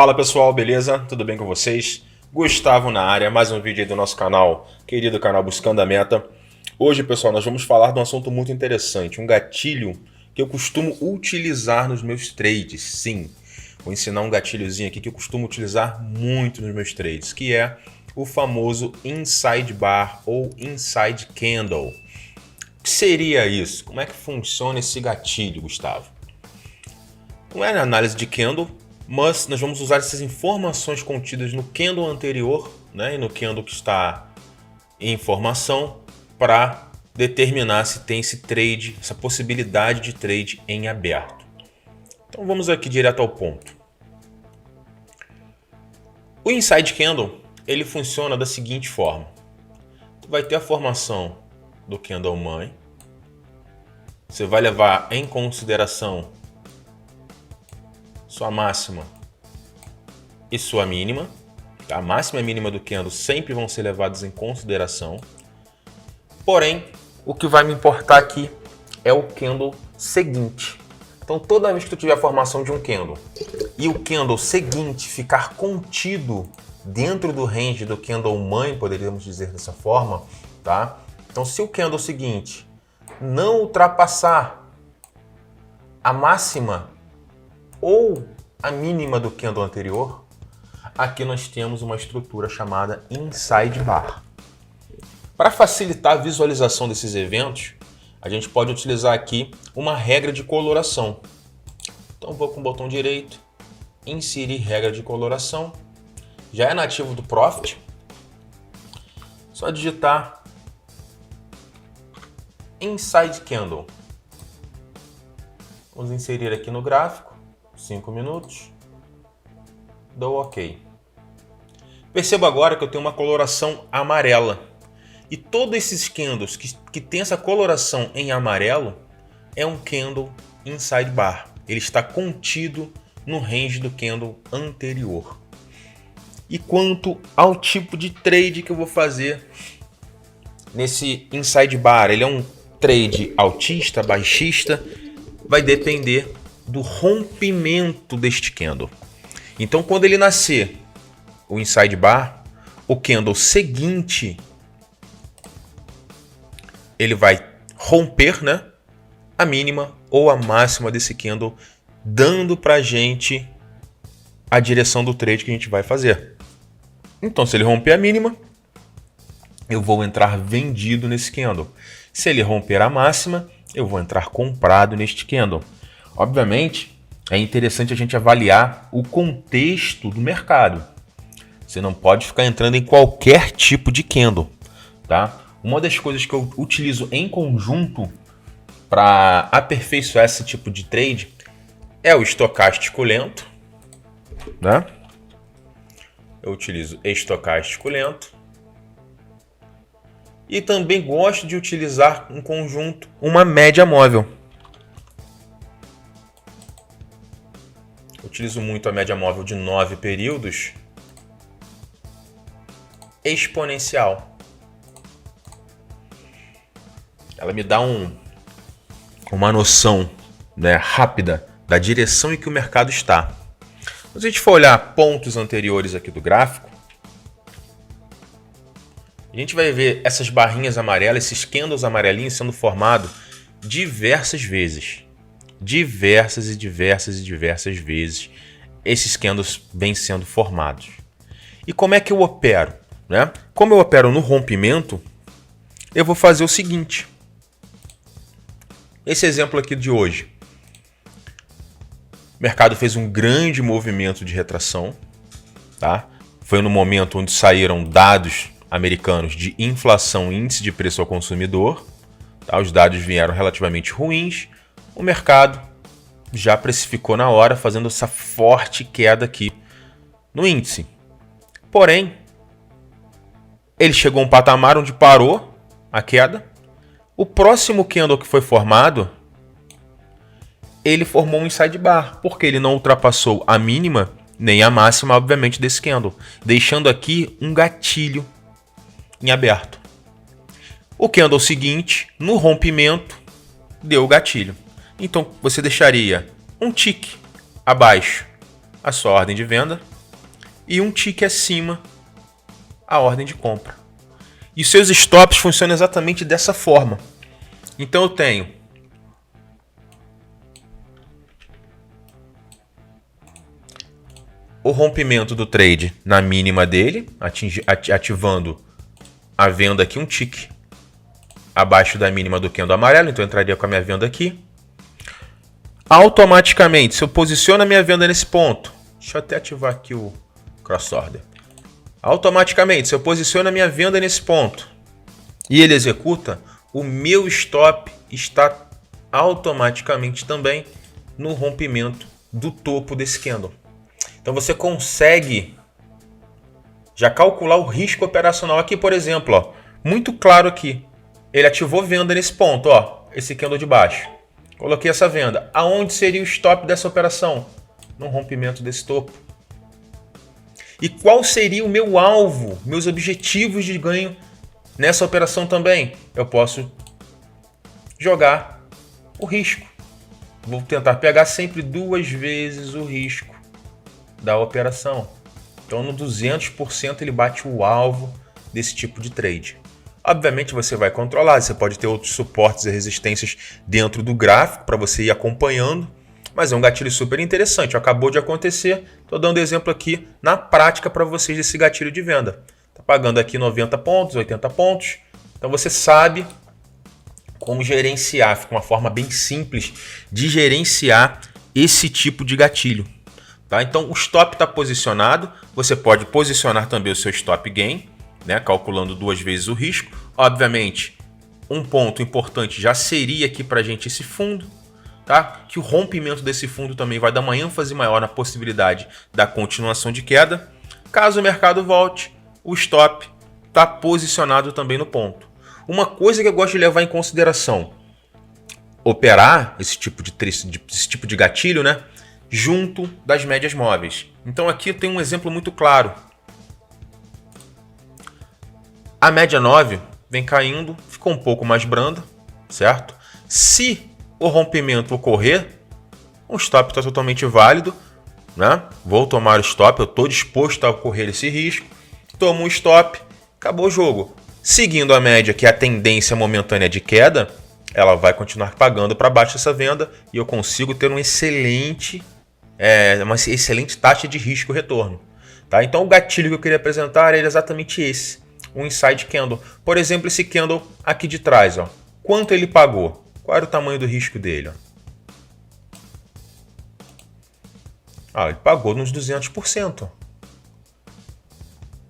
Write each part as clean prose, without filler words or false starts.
Fala pessoal, beleza? Tudo bem com vocês? Gustavo na área, mais um vídeo aí do nosso canal, querido canal Buscando a Meta. Hoje, pessoal, nós vamos falar de um assunto muito interessante, um gatilho que eu costumo utilizar nos meus trades. Sim, vou ensinar um gatilhozinho aqui que eu costumo utilizar muito nos meus trades, que é o famoso Inside Bar ou Inside Candle. O que seria isso? Como é que funciona esse gatilho, Gustavo? Não é análise de candle, mas nós vamos usar essas informações contidas no candle anterior, né, e no candle que está em formação para determinar se tem esse trade, essa possibilidade de trade em aberto. Então vamos aqui direto ao ponto. O Inside Candle ele funciona da seguinte forma: tu vai ter a formação do candle mãe, você vai levar em consideração sua máxima e sua mínima. A máxima e a mínima do candle sempre vão ser levados em consideração. Porém, o que vai me importar aqui é o candle seguinte. Então, toda vez que tu tiver a formação de um candle e o candle seguinte ficar contido dentro do range do candle mãe, poderíamos dizer dessa forma, tá? Então, se o candle seguinte não ultrapassar a máxima ou a mínima do candle anterior, aqui nós temos uma estrutura chamada Inside Bar. Para facilitar a visualização desses eventos, a gente pode utilizar aqui uma regra de coloração. Então vou com o botão direito, inserir regra de coloração. Já é nativo do Profit. Só digitar Inside Candle. Vamos inserir aqui no gráfico. 5 minutos, dou OK. Perceba agora que eu tenho uma coloração amarela. E todos esses candles que tem essa coloração em amarelo é um candle Inside Bar. Ele está contido no range do candle anterior. E quanto ao tipo de trade que eu vou fazer nesse Inside Bar, ele é um trade altista, baixista, vai depender do rompimento deste candle. Então, quando ele nascer, o Inside Bar, o candle seguinte, ele vai romper, né, a mínima ou a máxima desse candle, dando para a gente a direção do trade que a gente vai fazer. Então, se ele romper a mínima, eu vou entrar vendido nesse candle. Se ele romper a máxima, eu vou entrar comprado neste candle. Obviamente, é interessante a gente avaliar o contexto do mercado. Você não pode ficar entrando em qualquer tipo de candle, tá? Uma das coisas que eu utilizo em conjunto para aperfeiçoar esse tipo de trade é o estocástico lento, né? Eu utilizo estocástico lento. E também gosto de utilizar em conjunto uma média móvel. Utilizo muito a média móvel de 9 períodos exponencial. Ela me dá uma noção, né, rápida da direção em que o mercado está. Se a gente for olhar pontos anteriores aqui do gráfico, a gente vai ver essas barrinhas amarelas, esses candles amarelinhos sendo formados diversas vezes. Diversas vezes esses candles vêm sendo formados. E como é que eu opero, né? Como eu opero no rompimento, eu vou fazer o seguinte. Esse exemplo aqui de hoje. O mercado fez um grande movimento de retração, tá? Foi no momento onde saíram dados americanos de inflação e índice de preço ao consumidor, tá? Os dados vieram relativamente ruins. O mercado já precificou na hora, fazendo essa forte queda aqui no índice. Porém, ele chegou a um patamar onde parou a queda. O próximo candle que foi formado, ele formou um Inside Bar, porque ele não ultrapassou a mínima nem a máxima, obviamente, desse candle, deixando aqui um gatilho em aberto. O candle seguinte, no rompimento, deu o gatilho. Então, você deixaria um tick abaixo a sua ordem de venda e um tique acima a ordem de compra. E seus stops funcionam exatamente dessa forma. Então eu tenho o rompimento do trade na mínima dele, ativando a venda aqui, um tique abaixo da mínima do candle amarelo. Então eu entraria com a minha venda aqui. Automaticamente, se eu posiciono a minha venda nesse ponto, deixa eu até ativar aqui o cross order. Automaticamente, se eu posiciono a minha venda nesse ponto e ele executa, o meu stop está automaticamente também no rompimento do topo desse candle. Então você consegue já calcular o risco operacional aqui, por exemplo, ó, muito claro aqui. Ele ativou venda nesse ponto, ó, esse candle de baixo. Coloquei essa venda. Aonde seria o stop dessa operação? No rompimento desse topo. E qual seria o meu alvo, meus objetivos de ganho nessa operação também? Eu posso jogar o risco. Vou tentar pegar sempre 2 vezes o risco da operação. Então no 200% ele bate o alvo desse tipo de trade. Obviamente você vai controlar, você pode ter outros suportes e resistências dentro do gráfico para você ir acompanhando, mas é um gatilho super interessante. Acabou de acontecer, estou dando exemplo aqui na prática para vocês desse gatilho de venda. Está pagando aqui 90 pontos, 80 pontos, então você sabe como gerenciar, fica uma forma bem simples de gerenciar esse tipo de gatilho. Tá? Então o stop está posicionado, você pode posicionar também o seu stop gain, né, calculando 2 vezes o risco. Obviamente, um ponto importante já seria aqui para a gente esse fundo, tá? Que o rompimento desse fundo também vai dar uma ênfase maior na possibilidade da continuação de queda. Caso o mercado volte, o stop está posicionado também no ponto. Uma coisa que eu gosto de levar em consideração, operar esse tipo de gatilho, né, junto das médias móveis. Então aqui tem um exemplo muito claro. A média 9 vem caindo, ficou um pouco mais branda, certo? Se o rompimento ocorrer, o stop está totalmente válido, né? Vou tomar o stop, eu estou disposto a correr esse risco. Tomo um stop, acabou o jogo. Seguindo a média, que é a tendência momentânea de queda, ela vai continuar pagando para baixo essa venda e eu consigo ter uma excelente taxa de risco-retorno. Tá? Então o gatilho que eu queria apresentar era exatamente esse. Um inside candle. Por exemplo, esse candle aqui de trás, ó. Quanto ele pagou? Qual era o tamanho do risco dele? Ó? Ele pagou nos 200%.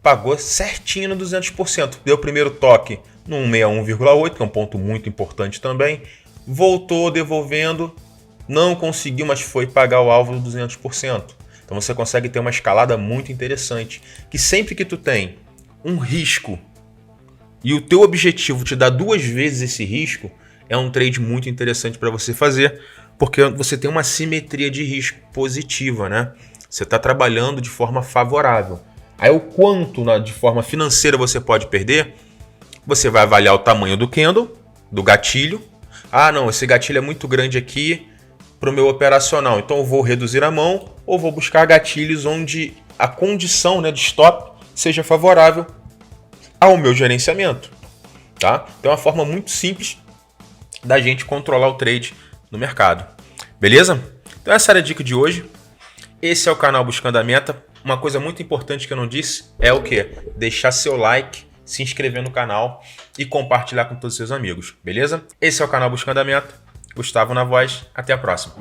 Pagou certinho no 200%. Deu o primeiro toque no 161,8, que é um ponto muito importante também. Voltou devolvendo. Não conseguiu, mas foi pagar o alvo do 200%. Então você consegue ter uma escalada muito interessante. Que sempre que tu tem um risco e o teu objetivo te dá 2 vezes esse risco, é um trade muito interessante para você fazer, porque você tem uma simetria de risco positiva, né? Você está trabalhando de forma favorável. Aí o quanto de forma financeira você pode perder, você vai avaliar o tamanho do candle, do gatilho. Ah, não, esse gatilho é muito grande aqui para o meu operacional, então eu vou reduzir a mão ou vou buscar gatilhos onde a condição, né, de stop seja favorável ao meu gerenciamento, tá? Então é uma forma muito simples da gente controlar o trade no mercado, beleza? Então essa era a dica de hoje. Esse é o canal Buscando a Meta. Uma coisa muito importante que eu não disse é o quê? Deixar seu like, se inscrever no canal e compartilhar com todos os seus amigos, beleza? Esse é o canal Buscando a Meta. Gustavo na voz. Até a próxima.